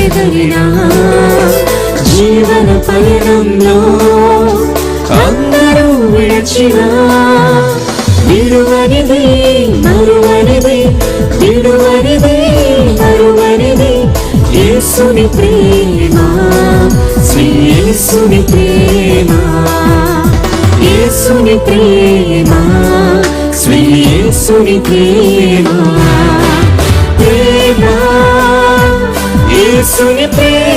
ఎదగినా జీవన పయనంలో అందరూ విడిచినా విడువనిది మరువనిది విడువనిది మరువనిది యేసుని ప్రేమ శ్రీ యేసుని ప్రేమ యేసుని ప్రేమ శ్రీ యేసుని ప్రేమ ప్రేమ యేసుని ప్రేమ